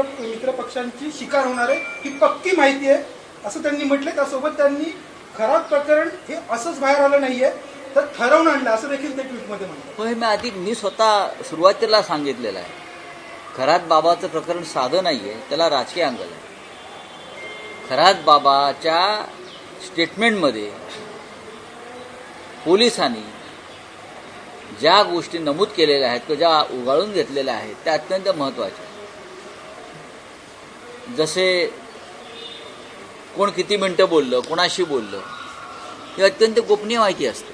मित्र पक्षांची शिकार होणार आहे ही पक्की माहिती आहे असं त्यांनी म्हटलंय. त्यासोबत त्यांनी खराब प्रकरण हे असंच बाहेर आलं नाहीये तर ठरवून आणलं असं देखील ते ट्विटमध्ये म्हणतात. होय, मी स्वतः सुरुवातीला सांगितलेलं आहे, खरात बाबाचं प्रकरण साधं नाही आहे, त्याला राजकीय अंगल आहे. खरात बाबाच्या स्टेटमेंटमध्ये पोलिसांनी ज्या गोष्टी नमूद केलेल्या आहेत किंवा ज्या उगाळून घेतलेल्या आहेत त्या अत्यंत महत्त्वाच्या. जसे कोण किती मिनिटं बोललं, कोणाशी बोललं, ही अत्यंत गोपनीय माहिती असते.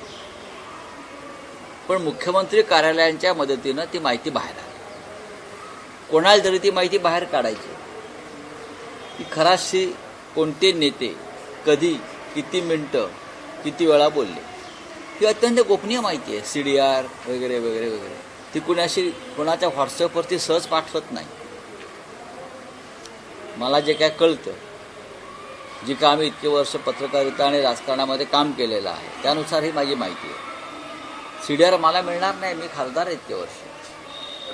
पण मुख्यमंत्री कार्यालयांच्या मदतीनं ती माहिती बाहेर आली. कोणाला तरी ती माहिती बाहेर काढायची की खराशी कोणते नेते कधी किती मिनिटं किती वेळा बोलले, ही अत्यंत गोपनीय माहिती आहे. CDR वगैरे वगैरे वगैरे ती कोणाच्या व्हॉट्सअपवरती सहज पाठवत नाही. मला जे काय कळतं, जी का आम्ही इतके वर्ष पत्रकारिता आणि राजकारणामध्ये काम केलेलं आहे त्यानुसार ही माझी माहिती आहे. CDR मला मिळणार नाही, मी खासदार आहे इतके वर्ष,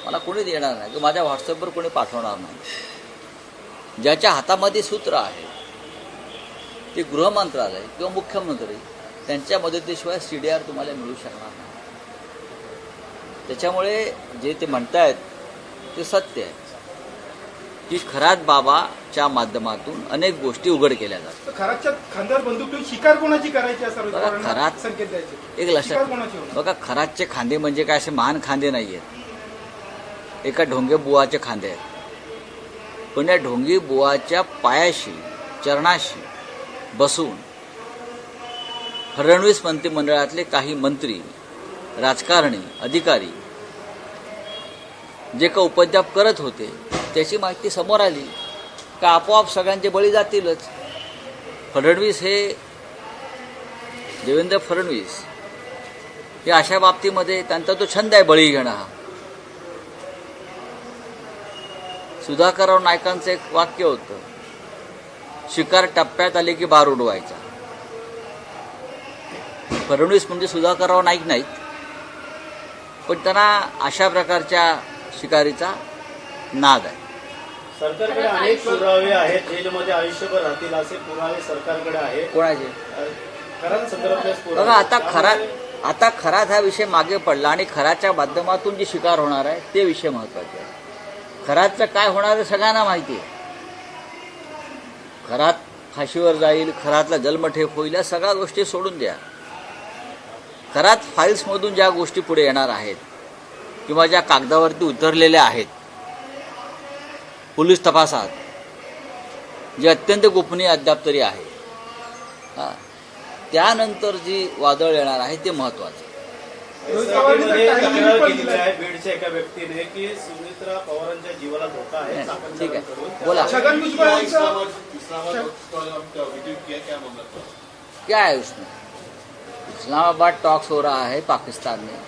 मला कोणी देणार नाही, तो माझ्या व्हॉट्सअपवर कोणी पाठवणार नाही. ज्याच्या हातामध्ये सूत्र आहे ते गृहमंत्रालय किंवा मुख्यमंत्री, त्यांच्या मदतीशिवाय CDR तुम्हाला मिळू शकणार नाही. त्याच्यामुळे जे ते म्हणतायत ते सत्य आहे की खरात बाबाच्या माध्यमातून अनेक गोष्टी उघड केल्या जातात. खरातच्या खांद्यावर बंदूक ठेवून शिकार कोणाची करायची असं खरात संकेत द्यायचे. एक लक्षात बघा, खरातचे खांदे म्हणजे काय असे महान खांदे नाही आहेत, एका ढोंगे बुवाचे खांदे आहेत. पण या ढोंगी बुवाच्या पायाशी चरणाशी बसून फडणवीस मंत्रिमंडळातले काही मंत्री, राजकारणी, अधिकारी जे का उपद्व्याप करत होते त्याची माहिती समोर आली का आपोआप सगळ्यांचे बळी जातीलच. फडणवीस हे देवेंद्र फडणवीस हे अशा बाबतीमध्ये त्यांचा तो छंद आहे बळी घेणं हा. सुधाकरराव नाईकांचं एक वाक्य होतं, शिकार टप्प्यात आले की बार उडवायचा. फडणवीस म्हणजे सुधाकरराव नाईक नाहीत, पण त्यांना अशा प्रकारच्या शिकारीचा नाद आहे. सरकारकडे अनेक पुरावे आहेत, जेलमध्ये आयुष्यभर राहतील असे पुरावे सरकारकडे आहेत. कोणाचे? खरात संदर्भात बघा, आता खरात हा विषय मागे पडला आणि खराच्या माध्यमातून जी शिकार होणार आहे ते विषय महत्वाचे आहे. खरातचं काय होणार आहे सगळ्यांना माहिती आहे. खरात फाशीवर जाईल, खरातला जन्मठेप होईल, या सगळ्या गोष्टी सोडून द्या. खरात फाईल्समधून ज्या गोष्टी पुढे येणार आहेत किंवा ज्या कागदावरती उतरलेल्या आहेत पोलीस तपासात, जे अत्यंत गोपनीय अद्याप तरी आहे, त्यानंतर जी वादळ येणार आहे ते महत्वाचं. बीडच्या एका व्यक्तीने की सुमित्रा पवारांच्या जीवाला धोका आहे. ठीक आहे, बोला. क्या है उसमें? इस्लामाबाद टॉक्स हो रहा है पाकिस्तान में,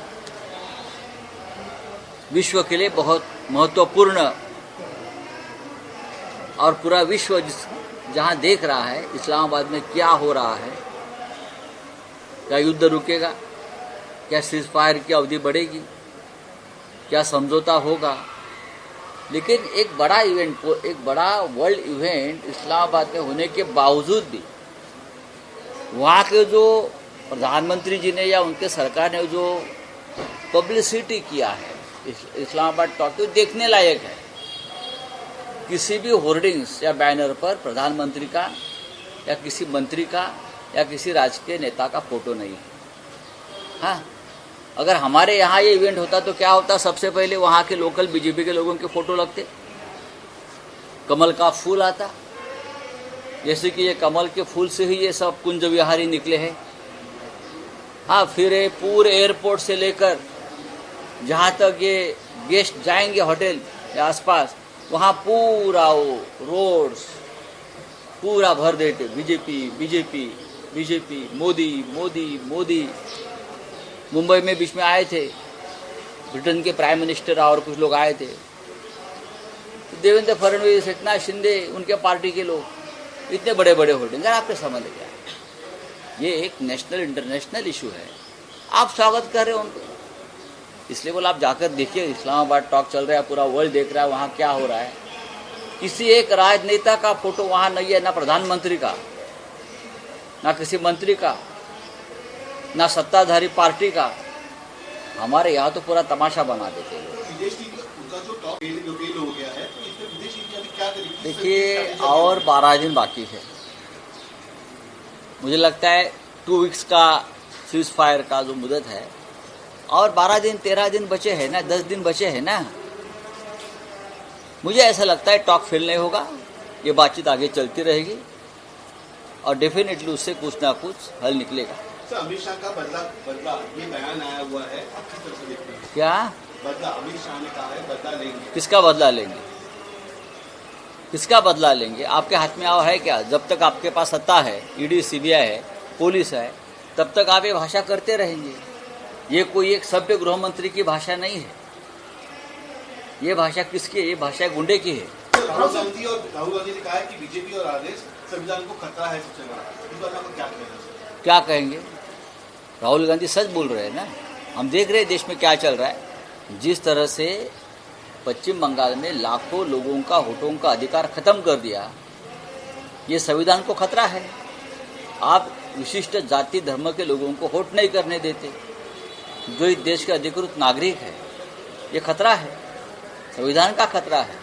विश्व के लिए बहुत महत्वपूर्ण, और पूरा विश्व जहां देख रहा है इस्लामाबाद में क्या हो रहा है. क्या युद्ध रुकेगा? क्या सीज फायर की अवधि बढ़ेगी? क्या समझौता होगा? लेकिन एक बड़ा इवेंट, एक बड़ा वर्ल्ड इवेंट इस्लामाबाद में होने के बावजूद भी वहाँ के जो प्रधानमंत्री जी ने या उनके सरकार ने जो पब्लिसिटी किया है इस्लामाबाद टॉक, तो देखने लायक है. किसी भी होर्डिंग्स या बैनर पर प्रधानमंत्री का या किसी मंत्री का या किसी राजकीय नेता का फोटो नहीं है. हाँ, अगर हमारे यहाँ ये इवेंट होता तो क्या होता? सबसे पहले वहाँ के लोकल बीजेपी के लोगों के फोटो लगते, कमल का फूल आता, जैसे कि ये कमल के फूल से ही ये सब कुंज विहारी निकले हैं. हाँ, फिर ये पूरे एयरपोर्ट से लेकर जहाँ तक ये गेस्ट जाएंगे होटल या आसपास, वहाँ पूरा वो रोड्स पूरा भर देते BJP BJP BJP, Modi Modi Modi. Mumbai में बीच में आए थे ब्रिटेन के प्राइम मिनिस्टर और कुछ लोग आए थे, देवेंद्र फडणवीस, एकनाथ शिंदे, उनके पार्टी के लोग, इतने बड़े बड़े होर्डिंग. आपके समझ क्या है? ये एक नेशनल इंटरनेशनल इशू है, आप स्वागत कर रहे हो उनको, इसलिए बोला आप जाकर देखिए. इस्लामाबाद टॉक चल रहा है, पूरा वर्ल्ड देख रहा है वहाँ क्या हो रहा है. किसी एक राजनेता का फोटो वहाँ नहीं है, ना प्रधानमंत्री का, ना किसी मंत्री का, ना सत्ताधारी पार्टी का। हमारे यहाँ तो पूरा तमाशा बना देते हैं लोग। विदेश नीति उनका जो टॉप फेल हो गया है, तो इसमें विदेश नीति अभी क्या करेगी? देखिए, और 12 दिन बाकी है। मुझे लगता है 2 वीक्स का सीज फायर का जो मुदत है, और 12 दिन 13 दिन बचे हैं ना, 10 दिन बचे हैं ना। मुझे ऐसा लगता है टॉक फेल नहीं होगा, ये बातचीत आगे चलती रहेगी और डेफिनेटली उससे कुछ ना कुछ हल निकलेगा। सर, अमित शाह का बदला ये बयान आया हुआ है, आप किस तरह से देखते हैं? क्या बदला अमित शाह ने कहा है, बदला लेंगे। किसका बदला लेंगे? किसका बदला लेंगे? आपके हाथ में आओ है क्या? जब तक आपके पास सत्ता है, ईडी सीबीआई है, पुलिस है, तब तक आप ये भाषा करते रहेंगे। ये कोई एक सभ्य गृह मंत्री की भाषा नहीं है। ये भाषा किसकी है? ये भाषा गुंडे की है। राहुल गांधी ने कहा है कि बीजेपी और आरएस संविधान को खतरा है सबसे बड़ा। इस बात आपको क्या कहना है? क्या कहेंगे? राहुल गांधी सच बोल रहे हैं ना। हम देख रहे हैं देश में क्या चल रहा है। जिस तरह से पश्चिम बंगाल में लाखों लोगों का वोटों का अधिकार खत्म कर दिया, ये संविधान को खतरा है। आप विशिष्ट जाति धर्म के लोगों को वोट नहीं करने देते, जो इस देश के अधिकृत नागरिक है। ये खतरा है, संविधान का खतरा है।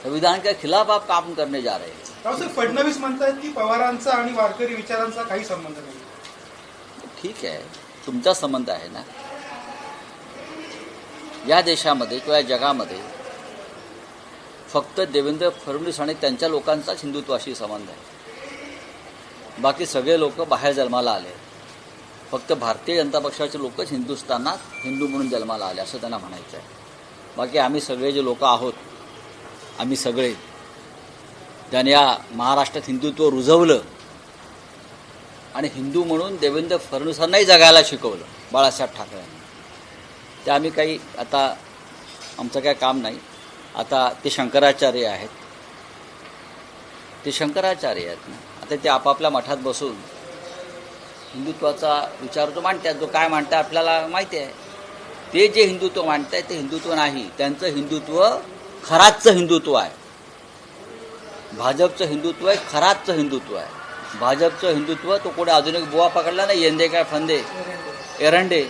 संविधान के खिलाफ आप काम करने जा रहे हैं। रावसाहेब फडणवीस म्हणतात की पवारांचा आणि वारकरी विचारांचा काही संबंध नाही। ठीक आहे, तुमचा संबंध आहे ना। या देशामध्ये किंवा या जगामध्ये फक्त देवेंद्र फडणवीस आणि त्यांच्या लोकांचाच हिंदुत्वाशी संबंध आहे। बाकी सगळे लोक बाहेर जन्माला आले। फक्त भारतीय जनता पक्षाचे लोकच हिंदुस्थानात हिंदू म्हणून जन्माला आले असं त्यांना म्हणायचं आहे। बाकी आम्ही सगळे जे लोक आहोत, आम्ही सगळे ज्यांनी या महाराष्ट्रात हिंदुत्व रुजवलं आणि हिंदू म्हणून देवेंद्र फडणवीसांनाही जगायला शिकवलं बाळासाहेब ठाकरेंनी, ते आम्ही काही आता आमचं काय काम नाही। आता ते शंकराचार्य आहेत, ते शंकराचार्य आहेत ना। आता ते आपापल्या मठात बसून हिंदुत्वाचा विचार तो मांडतात, जो काय मांडतात आपल्याला माहिती आहे। ते जे हिंदुत्व मांडतात ते हिंदुत्व नाही, त्यांचं हिंदुत्व खराचं हिंदुत्व आहे। भाजपचं हिंदुत्व आहे खराचं हिंदुत्व आहे। भाजपचं हिंदुत्व तो कोणी अजून एक बुवा पकडला नाही, येंदे काय फंदे एरंडे,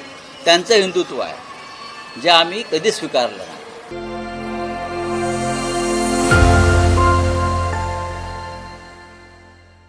त्यांचं हिंदुत्व आहे, जे आम्ही कधीच स्वीकारलं नाही।